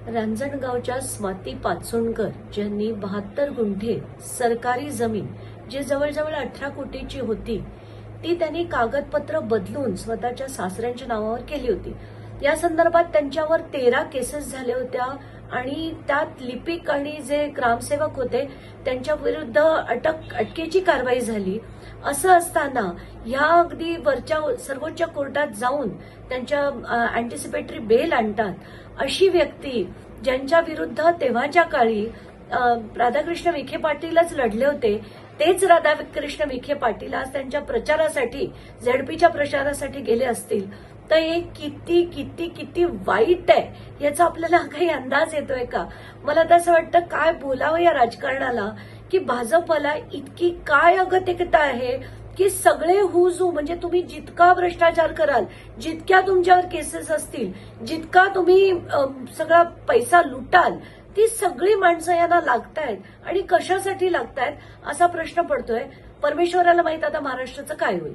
रांजणगावच्या स्वाती पाचोणकर ज्यांनी 72 गुंठे सरकारी जमीन जी जवळजवळ 18 कोटीची होती ती त्यांनी कागदपत्र बदलून स्वतःच्या सासऱ्यांच्या नावावर केली होती। या संदर्भात त्यांच्यावर 13 केसेस झाल्या होत्या आणि त्यात लिपिक आणि जे ग्रामसेवक होते त्यांच्या विरुद्ध अटकेची कारवाई झाली। असं असताना या अगदी वरच्या सर्वोच्च कोर्टात जाऊन त्यांच्या अँटिसिपेटरी बेल आणतात अशी व्यक्ती ज्यांच्या विरुद्ध तेव्हाच्या काळी राधाकृष्ण विखे पाटीलच लढले होते, तेच राधाकृष्ण विखे पाटील आज त्यांच्या प्रचारासाठी झेडपीच्या प्रचारासाठी गेले असतील तर हे किती किती किती वाईट आहे याचा आपल्याला काही अंदाज येतोय का? मला तर असं वाटतं काय बोलावं या राजकारणाला की भाजपला इतकी काय अगतिकता आहे की सगळे हुजू म्हणजे तुम्ही जितका भ्रष्टाचार कराल, जितक्या तुमच्यावर केसेस असतील, जितका तुम्ही सगळा पैसा लुटाल, ती सगळी माणसं यांना लागतायत आणि कशासाठी लागतायत असा प्रश्न पडतोय। परमेश्वराला माहित आता महाराष्ट्राचं काय होईल।